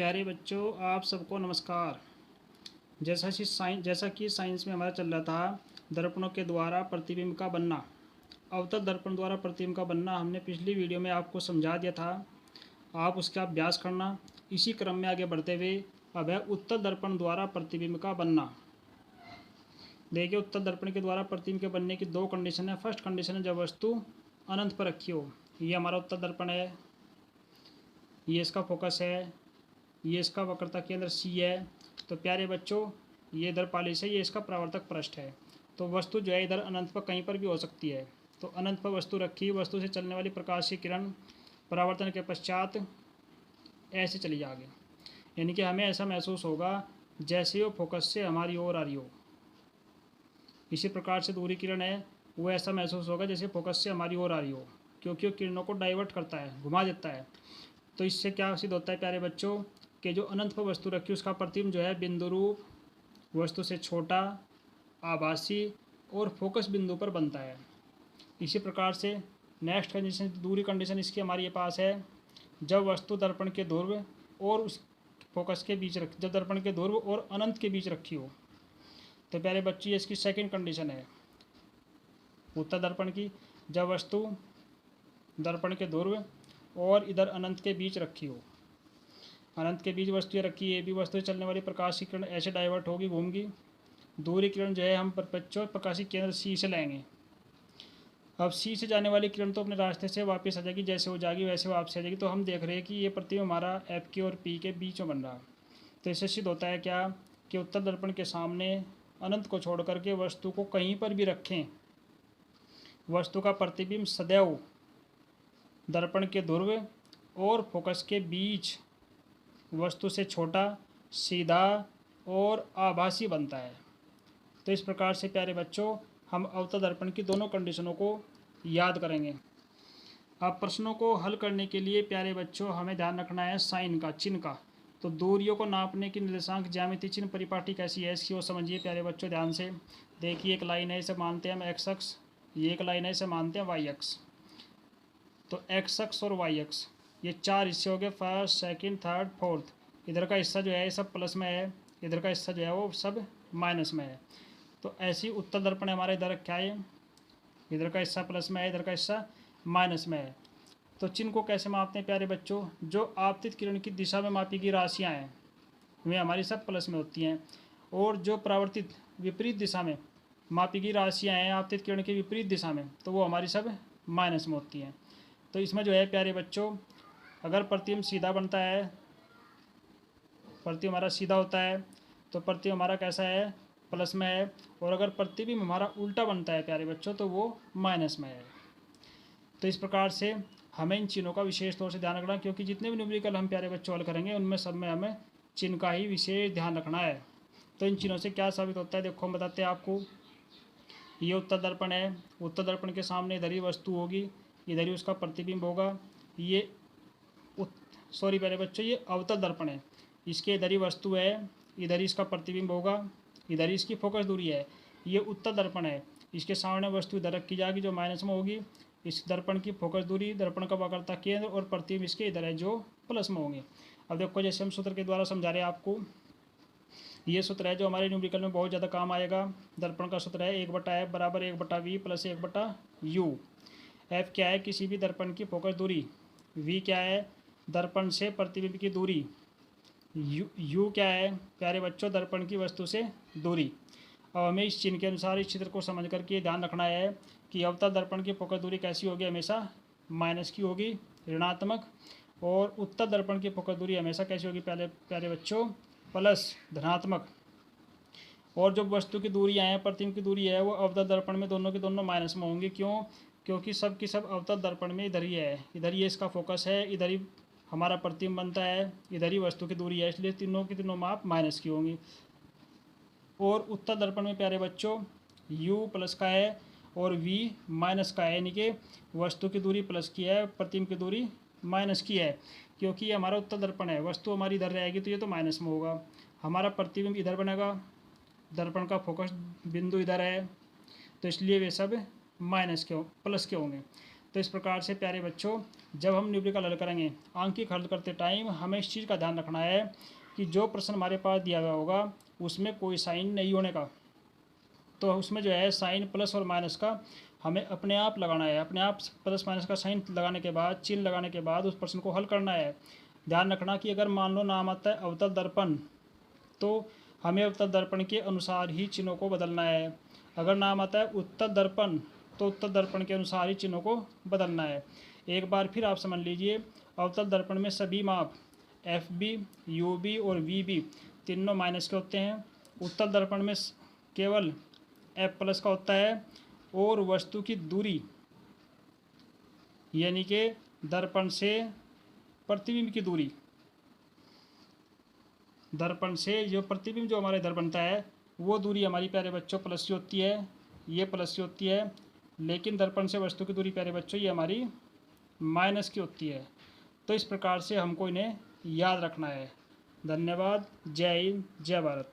प्यारे बच्चों, आप सबको नमस्कार। जैसा कि साइंस में हमारा चल रहा था दर्पणों के द्वारा प्रतिबिंब का बनना, अवतल दर्पण द्वारा प्रतिबिंब का बनना हमने पिछली वीडियो में आपको समझा दिया था। आप उसका अभ्यास करना। इसी क्रम में आगे बढ़ते हुए अब है उत्तल दर्पण द्वारा प्रतिबिंब का बनना। देखिए, उत्तल दर्पण के द्वारा प्रतिबिंब के बनने की दो कंडीशन है। फर्स्ट कंडीशन है जब वस्तु अनंत पर रखी हो। ये हमारा उत्तल दर्पण है, ये इसका फोकस है, ये इसका वक्रता केंद्र सी है। तो प्यारे बच्चों, ये इधर पालिश है, ये इसका परावर्तक पृष्ठ है। तो वस्तु जो है इधर अनंत पर कहीं पर भी हो सकती है। तो अनंत पर वस्तु रखी, वस्तु से चलने वाली प्रकाश की किरण परावर्तन के पश्चात ऐसे चली जाएगी। यानी कि हमें ऐसा महसूस होगा जैसे वो फोकस से हमारी ओर आ रही हो। इसी प्रकार से दूरी किरण है, वो ऐसा महसूस होगा जैसे फोकस से हमारी ओर आ रही हो, क्योंकि वो किरणों को डाइवर्ट करता है, घुमा देता है। तो इससे क्या सिद्ध होता है प्यारे बच्चों कि जो अनंत पर वस्तु रखी उसका प्रतिबिंब जो है बिंदु रूप, वस्तु से छोटा, आभासी और फोकस बिंदु पर बनता है। इसी प्रकार से नेक्स्ट कंडीशन, दूरी कंडीशन इसकी हमारे पास है जब वस्तु दर्पण के ध्रुव और उस फोकस के बीच जब दर्पण के ध्रुव और अनंत के बीच रखी हो। तो प्यारे बच्चे, इसकी सेकंड कंडीशन है उत्तल दर्पण की, जब वस्तु दर्पण के ध्रुव और इधर अनंत के बीच रखी हो। अनंत के बीच वस्तु रखी है, भी वस्तु से चलने वाली प्रकाश की किरण ऐसे डाइवर्ट होगी, घूमगी। दूरी किरण जो है हम बच्चों प्रकाशिक केंद्र सी से लेंगे। अब सी से जाने वाली किरण तो अपने रास्ते से वापस आ जाएगी, जैसे हो जाएगी वैसे वापस आ जाएगी। तो हम देख रहे हैं कि ये प्रतिबिंब हमारा एफ के और पी के बीच में बन रहा है। तो इससे सिद्ध होता है क्या कि उत्तल दर्पण के सामने अनंत को छोड़ करके वस्तु को कहीं पर भी रखें, वस्तु का प्रतिबिंब सदैव दर्पण के ध्रुव और फोकस के बीच वस्तु से छोटा, सीधा और आभासी बनता है। तो इस प्रकार से प्यारे बच्चों हम अवतल दर्पण की दोनों कंडीशनों को याद करेंगे। अब प्रश्नों को हल करने के लिए प्यारे बच्चों हमें ध्यान रखना है साइन का, चिन्ह का। तो दूरियों को नापने की निर्देशांक ज्यामिति चिन्ह परिपाटी कैसी है इसकी वो समझिए प्यारे बच्चों ध्यान से। देखिए, एक लाइन है, इसे मानते हैं हम एक्स अक्ष, ये एक लाइन है, इसे मानते हैं वाई अक्ष। तो एक्स अक्ष और वाई अक्ष ये चार हिस्से हो गए, फर्स्ट, सेकंड, थर्ड, फोर्थ। इधर का हिस्सा जो है सब प्लस में है, इधर का हिस्सा जो है वो सब माइनस में है। तो ऐसी उत्तल दर्पण हमारा इधर क्या है, इधर का हिस्सा प्लस में है, इधर का हिस्सा माइनस में है। तो चिन्ह को कैसे मापते हैं प्यारे बच्चों, जो आपतित किरण की दिशा में मापी गई राशियाँ हैं वे हमारी सब प्लस में होती हैं, और जो परावर्तित विपरीत दिशा में मापी गई राशियाँ हैं आपतित किरण की विपरीत दिशा में, तो वो हमारी सब माइनस में होती हैं। तो इसमें जो है प्यारे बच्चों, अगर प्रतिबिंब सीधा बनता है, प्रतिबिंब हमारा सीधा होता है तो प्रतिबिंब हमारा कैसा है, प्लस में है। और अगर प्रतिबिंब हमारा उल्टा बनता है प्यारे बच्चों तो वो माइनस में है। तो इस प्रकार से हमें इन चिन्हों का विशेष तौर से ध्यान रखना, क्योंकि जितने भी न्यूमेरिकल हम प्यारे बच्चों हल करेंगे उनमें सब में हमें चिन्ह का ही विशेष ध्यान रखना है। तो इन चिन्हों से क्या साबित होता है, देखो हम बताते हैं आपको। ये उत्तल दर्पण है, उत्तल दर्पण के सामने इधर ही वस्तु होगी, इधर ही उसका प्रतिबिंब होगा। ये प्यारे बच्चों, ये अवतल दर्पण है, इसके इधर ही वस्तु है, इधर ही इसका प्रतिबिंब होगा, इधर ही इसकी फोकस दूरी है। ये उत्तल दर्पण है, इसके सामने वस्तु इधर रखी जाएगी जो माइनस में होगी। इस दर्पण की फोकस दूरी, दर्पण का वक्रता केंद्र और प्रतिबिंब इसके इधर है जो प्लस में होंगे। अब देखो, जैसे हम सूत्र के द्वारा समझा रहे हैं आपको, ये सूत्र है जो हमारे न्यूमेरिकल में बहुत ज़्यादा काम आएगा। दर्पण का सूत्र है 1/f बराबर 1/v प्लस 1/u। एफ क्या है, किसी भी दर्पण की फोकस दूरी। वी क्या है, दर्पण से प्रतिबिंब की दूरी। यू क्या है प्यारे बच्चों, दर्पण की वस्तु से दूरी। अब हमें इस चिन्ह के अनुसार इस चित्र को समझ करके ध्यान रखना है कि अवतल दर्पण की फोकस दूरी कैसी होगी, हमेशा माइनस की होगी, ऋणात्मक। और उत्तल दर्पण की फोकस दूरी हमेशा कैसी होगी प्यारे बच्चों, प्लस, धनात्मक। और जो वस्तु की दूरियाँ हैं, प्रतिबिंब की दूरी है, वो अवतल दर्पण में दोनों की दोनों माइनस में होंगी। क्यों, क्योंकि सब की सब अवतल दर्पण में इधर ही है, इधर ही इसका फोकस है, इधर ही हमारा प्रतिबिंब बनता है, इधर ही वस्तु की दूरी है, इसलिए तीनों की तीनों माप माइनस की होंगी। और उत्तल दर्पण में प्यारे बच्चों u प्लस का है और v माइनस का है, यानी कि वस्तु की दूरी प्लस की है, प्रतिबिंब की दूरी माइनस की है। क्योंकि ये हमारा उत्तल दर्पण है, वस्तु हमारी इधर रहेगी तो ये तो माइनस में होगा, हमारा प्रतिबिंब इधर बनेगा, दर्पण का फोकस बिंदु इधर है, तो इसलिए वे सब माइनस के प्लस के होंगे। तो इस प्रकार से प्यारे बच्चों, जब हम न्यूमेरिकल हल करेंगे, आंकिक हल करते टाइम हमें इस चीज़ का ध्यान रखना है कि जो प्रश्न हमारे पास दिया हुआ होगा उसमें कोई साइन नहीं होने का। तो उसमें जो है साइन प्लस और माइनस का हमें अपने आप लगाना है। अपने आप प्लस माइनस का साइन लगाने के बाद, चिन्ह लगाने के बाद उस प्रश्न को हल करना है। ध्यान रखना कि अगर मान लो नाम आता है अवतल दर्पण, तो हमें अवतल दर्पण के अनुसार ही चिन्हों को बदलना है। अगर नाम आता है उत्तल दर्पण, तो उत्तल दर्पण के अनुसार ही चिन्हों को बदलना है। एक बार फिर आप समझ लीजिए, अवतल दर्पण में सभी माप FB, UB और VB तीनों माइनस के होते हैं। उत्तल दर्पण में केवल F प्लस का होता है और वस्तु की दूरी यानी कि दर्पण से प्रतिबिंब की दूरी, दर्पण से जो प्रतिबिंब जो हमारे इधर बनता है वो दूरी हमारी प्यारे बच्चों प्लस की होती है, ये प्लस की होती है। लेकिन दर्पण से वस्तु की दूरी प्यारे बच्चों ये हमारी माइनस की होती है। तो इस प्रकार से हमको इन्हें याद रखना है। धन्यवाद। जय हिंद, जय भारत।